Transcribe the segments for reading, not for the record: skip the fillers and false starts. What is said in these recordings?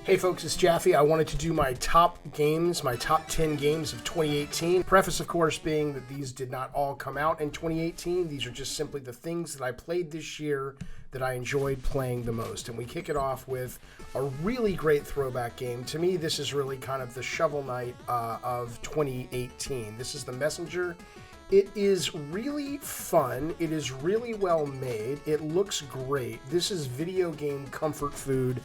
Hey folks, it's Jaffe. I wanted to do my top games, my top 10 games of 2018. Preface, of course, being that these did not all come out in 2018. These are just simply the things that I played this year that I enjoyed playing the most. And we kick it off with a really great throwback game. To me, this is really kind of the Shovel Knight of 2018. This is The Messenger. It is really fun. It is really well made. It looks great. This is video game comfort food.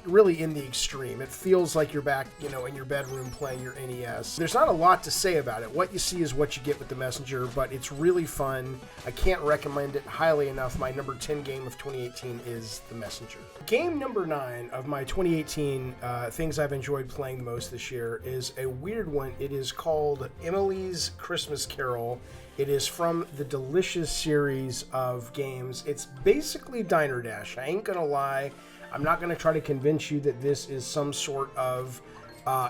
Really in the extreme. It feels like you're back, in your bedroom playing your NES. There's not a lot to say about it. What you see is what you get with The Messenger, but it's really fun. I can't recommend it highly enough. My number 10 game of 2018 is The Messenger. Game number 9 of my 2018 things I've enjoyed playing the most this year is a weird one. It is called Emily's Christmas Carol. It is from the Delicious series of games. It's basically Diner Dash. I ain't gonna lie. I'm not going to try to convince you that this is some sort of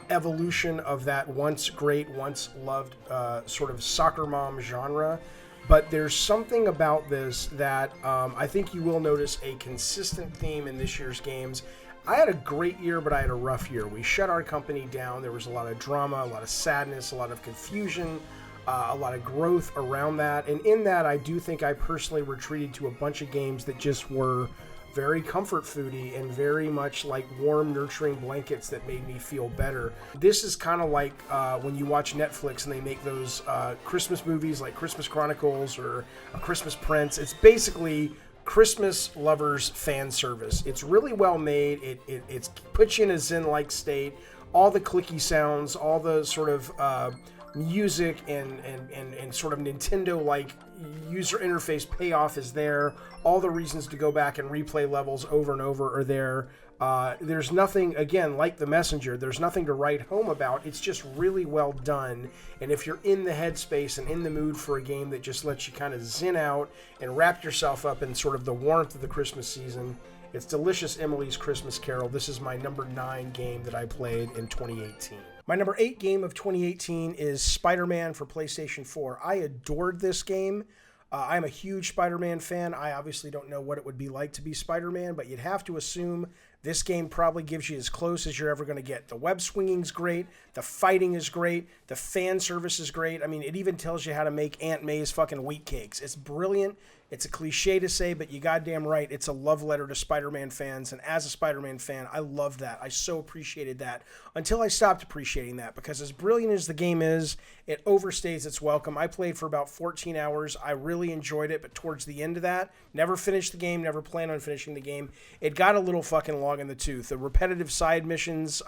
evolution of that once great, once loved sort of soccer mom genre, but there's something about this that I think you will notice a consistent theme in this year's games. I had a great year, but I had a rough year. We shut our company down. There was a lot of drama, a lot of sadness, a lot of confusion, a lot of growth around that, and in that I do think I personally retreated to a bunch of games that just were very comfort foody and very much like warm, nurturing blankets that made me feel better. This is kind of like when you watch Netflix and they make those Christmas movies like Christmas Chronicles or A Christmas Prince. It's basically Christmas lovers fan service. It's really well made. It puts you in a zen-like state. All the clicky sounds, all the sort of music and sort of Nintendo-like user interface payoff is there. All the reasons to go back and replay levels over and over are there. There's nothing, again, like The Messenger, there's nothing to write home about. It's just really well done. And if you're in the headspace and in the mood for a game that just lets you kind of zen out and wrap yourself up in sort of the warmth of the Christmas season, it's Delicious Emily's Christmas Carol. This is my number 9 game that I played in 2018. My number 8 game of 2018 is SpiderMan for PlayStation 4. I adored this game. I'm a huge Spider-Man fan. I obviously don't know what it would be like to be Spider-Man, but you'd have to assume this game probably gives you as close as you're ever going to get. The web swinging's great. The fighting is great. The fan service is great. I mean, it even tells you how to make Aunt May's fucking wheat cakes. It's brilliant. It's a cliche to say, but you goddamn right. It's a love letter to Spider-Man fans, and as a Spider-Man fan, I loved that. I so appreciated that until I stopped appreciating that, because as brilliant as the game is, it overstays its welcome. I played for about 14 hours. I really enjoyed it, but towards the end of that, never finished the game, never planned on finishing the game. It got a little fucking long in the tooth. The repetitive side missions,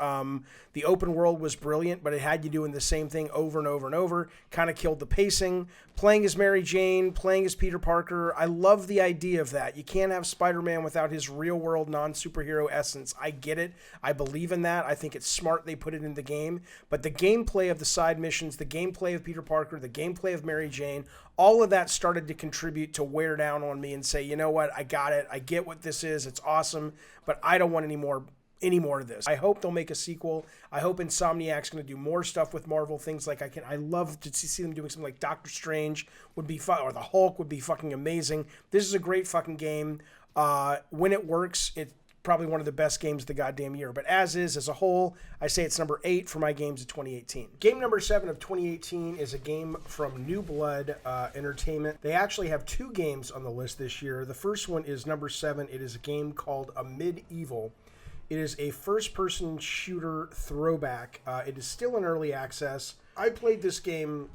the open world was brilliant, but it had you doing the same thing over and over and over. Kind of killed the pacing. Playing as Mary Jane, playing as Peter Parker, I love the idea of that. You can't have Spider-Man without his real-world non-superhero essence. I get it. I believe in that. I think it's smart they put it in the game. But the gameplay of the side missions, the gameplay of Peter Parker, the gameplay of Mary Jane, all of that started to contribute to wear down on me and say, you know what, I got it. I get what this is. It's awesome, but I don't want any more of this. I hope they'll make a sequel. I hope Insomniac's going to do more stuff with Marvel. Things like I love to see them doing something like Doctor Strange would be fun, or the Hulk would be fucking amazing. This is a great fucking game. When it works, it's probably one of the best games of the goddamn year. But as a whole, I say it's number 8 for my games of 2018. Game number 7 of 2018 is a game from New Blood Entertainment. They actually have 2 games on the list this year. The first one is number 7. It is a game called Medieval. It is a first-person shooter throwback. It is still in early access. I played this game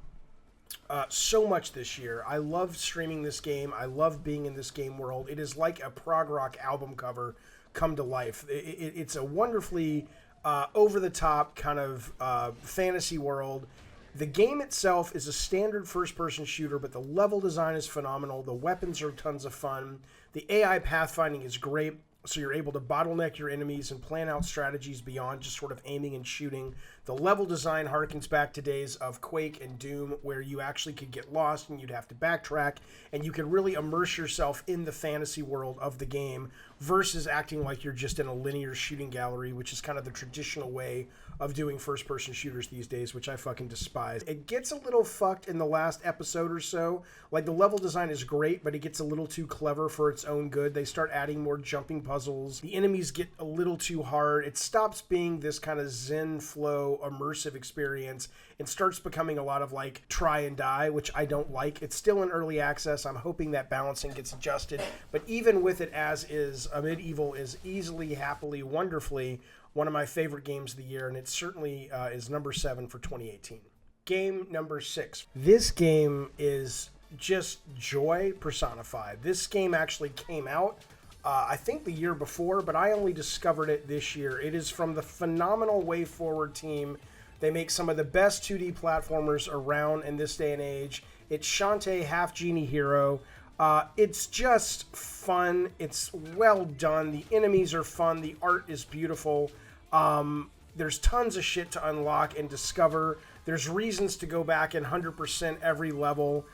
so much this year. I love streaming this game. I love being in this game world. It is like a prog rock album cover come to life. It's a wonderfully over-the-top kind of fantasy world. The game itself is a standard first-person shooter, but the level design is phenomenal. The weapons are tons of fun. The AI pathfinding is great. So you're able to bottleneck your enemies and plan out strategies beyond just sort of aiming and shooting. The level design harkens back to days of Quake and Doom, where you actually could get lost and you'd have to backtrack, and you could really immerse yourself in the fantasy world of the game versus acting like you're just in a linear shooting gallery, which is kind of the traditional way of doing first-person shooters these days, which I fucking despise. It gets a little fucked in the last episode or so. Like, the level design is great, but it gets a little too clever for its own good. They start adding more jumping puzzles. The enemies get a little too hard. It stops being this kind of zen flow, immersive experience and starts becoming a lot of, like, try and die, which I don't like. It's still in early access. I'm hoping that balancing gets adjusted. But even with it as is, Medieval is easily, happily, wonderfully one of my favorite games of the year, and it certainly is number 7 for 2018. Game number 6. This game is just joy personified. This game actually came out, I think the year before, but I only discovered it this year. It is from the phenomenal Way Forward team. They make some of the best 2D platformers around in this day and age. It's Shantae, HalfGenie Hero. It's just fun. It's well done. The enemies are fun. The art is beautiful. There's tons of shit to unlock and discover. There's reasons to go back and 100% every level.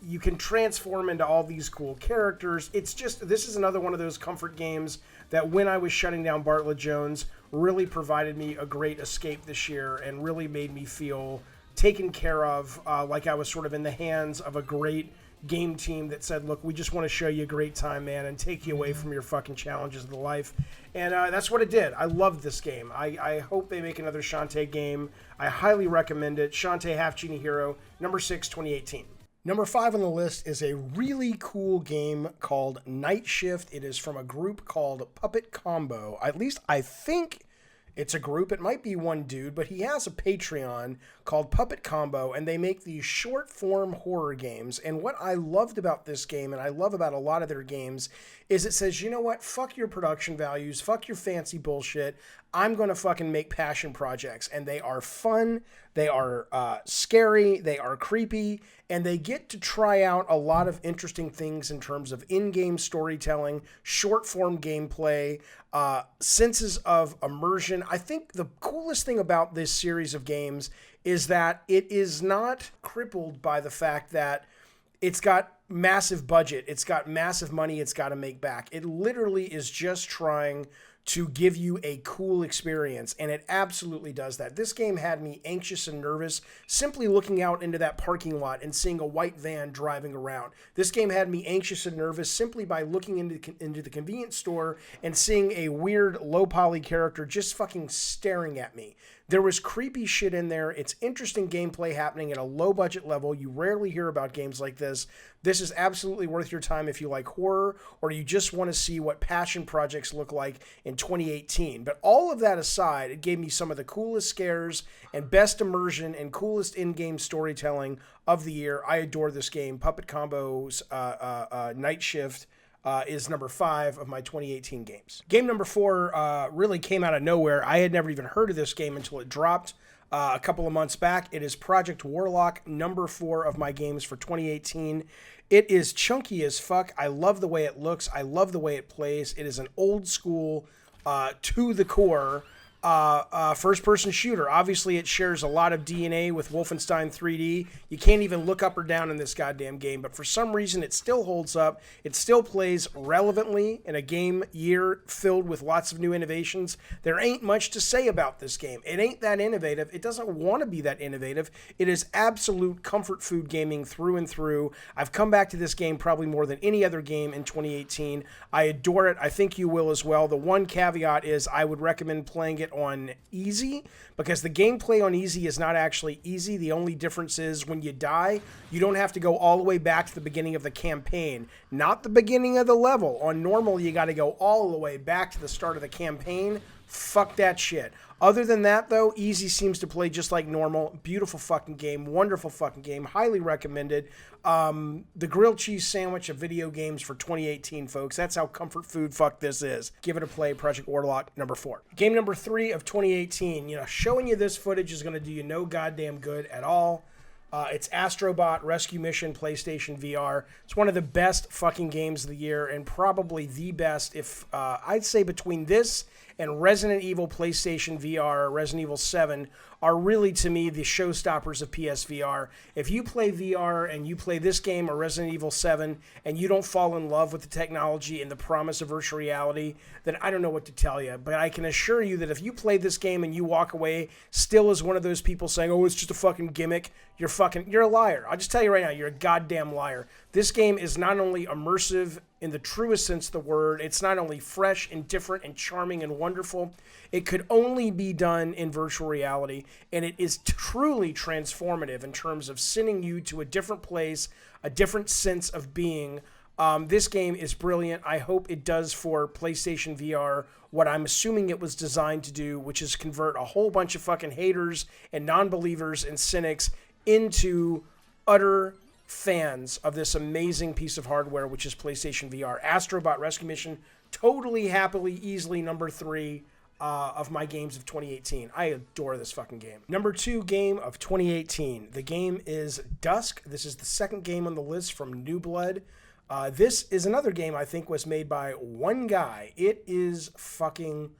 You can transform into all these cool characters. It's just, this is another one of those comfort games that when I was shutting down Bartlett Jones really provided me a great escape this year and really made me feel taken care of, like I was sort of in the hands of a great game team that said, look, we just want to show you a great time, man, and take you away from your fucking challenges of the life. And that's what it did. I loved this game. I hope they make another Shantae game. I highly recommend it. Shantae, HalfGenie Hero, number 6, 2018. Number 5 on the list is a really cool game called Nightshift. It is from a group called Puppet Combo. At least I think it's a group. It might be one dude, but he has a Patreon called Puppet Combo, and they make these short-form horror games. And what I loved about this game, and I love about a lot of their games, is it says, you know what? Fuck your production values. Fuck your fancy bullshit. I'm going to fucking make passion projects. And they are fun. They are scary. They are creepy. And they get to try out a lot of interesting things in terms of in-game storytelling, short-form gameplay, senses of immersion. I think the coolest thing about this series of games is that it is not crippled by the fact that it's got massive budget, it's got massive money it's got to make back. It literally is just trying to give you a cool experience, and it absolutely does that. This game had me anxious and nervous simply looking out into that parking lot and seeing a white van driving around. This game had me anxious and nervous simply by looking into the convenience store and seeing a weird low-poly character just fucking staring at me. There was creepy shit in there. It's interesting gameplay happening at a low-budget level. You rarely hear about games like this. This is absolutely worth your time if you like horror or you just want to see what passion projects look like in 2018. But all of that aside, it gave me some of the coolest scares and best immersion and coolest in-game storytelling of the year. I adore this game. Puppet Combo's Nightshift is number 5 of my 2018 games. Game number 4 really came out of nowhere. I had never even heard of this game until it dropped a couple of months back. It is Project Warlock, number 4 of my games for 2018. It is chunky as fuck. I love the way it looks. I love the way it plays. It is an old school, to the core, first-person shooter. Obviously, it shares a lot of DNA with Wolfenstein 3D. You can't even look up or down in this goddamn game, but for some reason, it still holds up. It still plays relevantly in a game year filled with lots of new innovations. There ain't much to say about this game. It ain't that innovative. It doesn't want to be that innovative. It is absolute comfort food gaming through and through. I've come back to this game probably more than any other game in 2018. I adore it. I think you will as well. The one caveat is I would recommend playing it on easy, because the gameplay on easy is not actually easy. The only difference is when you die, you don't have to go all the way back to the beginning of the campaign, not the beginning of the level. On normal, you got to go all the way back to the start of the campaign. Fuck that shit. Other than that, though, easy seems to play just like normal. Beautiful fucking game. Wonderful fucking game. Highly recommended. The grilled cheese sandwich of video games for 2018, folks. That's how comfort food fuck this is. Give it a play. Project Warlock, number 4. Game number 3 of 2018. Showing you this footage is going to do you no goddamn good at all. It's Astrobot Rescue Mission PlayStation VR. It's one of the best fucking games of the year, and probably the best, if I'd say between this and Resident Evil PlayStation VR, Resident Evil 7 are really, to me, the showstoppers of PSVR. If you play VR and you play this game or Resident Evil 7 and you don't fall in love with the technology and the promise of virtual reality, then I don't know what to tell you. But I can assure you that if you play this game and you walk away still as one of those people saying, oh, it's just a fucking gimmick, you're a liar. I'll just tell you right now, you're a goddamn liar. This game is not only immersive in the truest sense of the word, it's not only fresh and different and charming and wonderful, it could only be done in virtual reality, and it is truly transformative in terms of sending you to a different place, a different sense of being. This game is brilliant. I hope it does for PlayStation VR what I'm assuming it was designed to do, which is convert a whole bunch of fucking haters and non-believers and cynics into utter fans of this amazing piece of hardware, which is PlayStation VR. Astrobot Rescue Mission, totally, happily, easily number 3 of my games of 2018. I adore this fucking game. Number 2 game of 2018. The game is Dusk. This is the second game on the list from New Blood. This is another game I think was made by one guy. It is fucking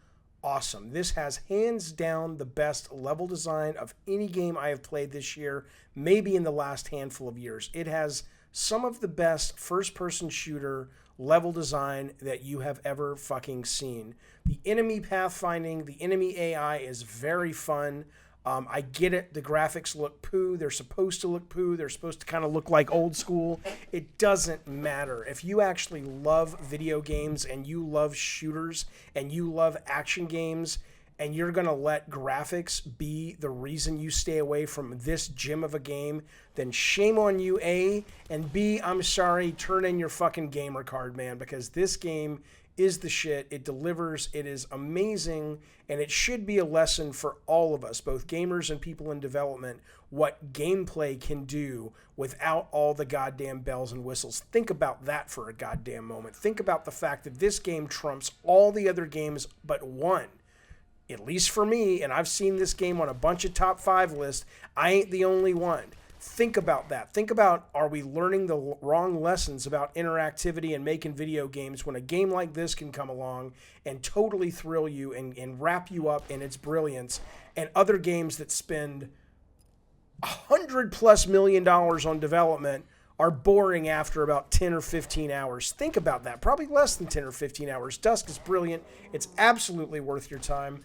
awesome. This has hands down the best level design of any game I have played this year, maybe in the last handful of years. It has some of the best first-person shooter level design that you have ever fucking seen. The enemy pathfinding, the enemy AI is very fun. I get it. The graphics look poo. They're supposed to look poo. They're supposed to kind of look like old school. It doesn't matter. If you actually love video games and you love shooters and you love action games and you're going to let graphics be the reason you stay away from this gem of a game, then shame on you, A, and B, I'm sorry, turn in your fucking gamer card, man, because this game is the shit. It delivers. It is amazing, and it should be a lesson for all of us, both gamers and people in development, what gameplay can do without all the goddamn bells and whistles. Think about that for a goddamn moment. Think about the fact that this game trumps all the other games but one. At least for me, and I've seen this game on a bunch of top 5 lists, I ain't the only one. Think about that. Think about, are we learning the wrong lessons about interactivity and making video games when a game like this can come along and totally thrill you and wrap you up in its brilliance, and other games that spend $100+ million on development are boring after about 10 or 15 hours. Think about that. Probably less than 10 or 15 hours. Dusk is brilliant. It's absolutely worth your time.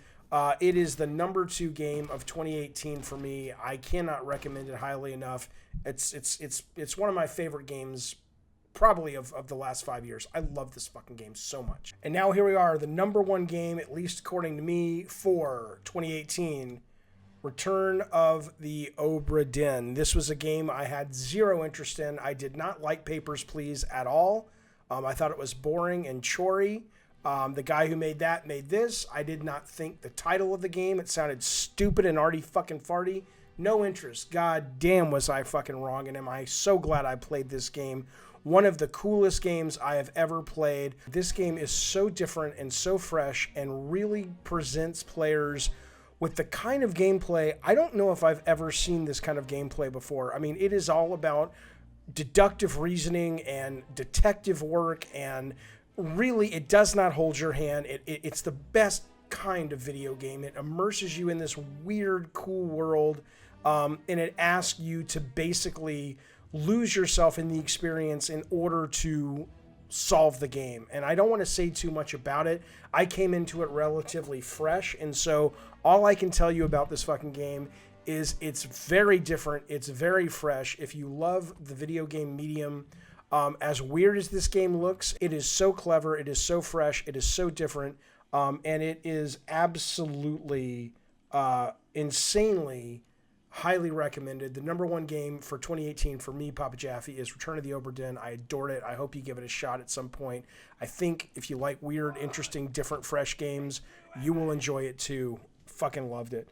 It is the number 2 game of 2018 for me. I cannot recommend it highly enough. It's one of my favorite games probably of the last 5 years. I love this fucking game so much. And now here we are, the number 1 game, at least according to me, for 2018, Return of the Obra Dinn. This was a game I had zero interest in. I did not like Papers, Please at all. I thought it was boring and chory. The guy who made this. I did not think the title of the game, it sounded stupid and arty fucking farty. No interest. God damn was I fucking wrong, and am I so glad I played this game. One of the coolest games I have ever played. This game is so different and so fresh and really presents players with the kind of gameplay. I don't know if I've ever seen this kind of gameplay before. I mean, it is all about deductive reasoning and detective work, and really, it does not hold your hand. It's the best kind of video game. It immerses you in this weird, cool world, and it asks you to basically lose yourself in the experience in order to solve the game. And I don't want to say too much about it. I came into it relatively fresh, and so all I can tell you about this fucking game is it's very different. It's very fresh. If you love the video game medium, as weird as this game looks, it is so clever, it is so fresh, it is so different, and it is absolutely insanely highly recommended. The number 1 game for 2018 for me, Papa Jaffe, is Return of the Obra Dinn. I adored it. I hope you give it a shot at some point. I think if you like weird, interesting, different, fresh games, you will enjoy it too. Fucking loved it.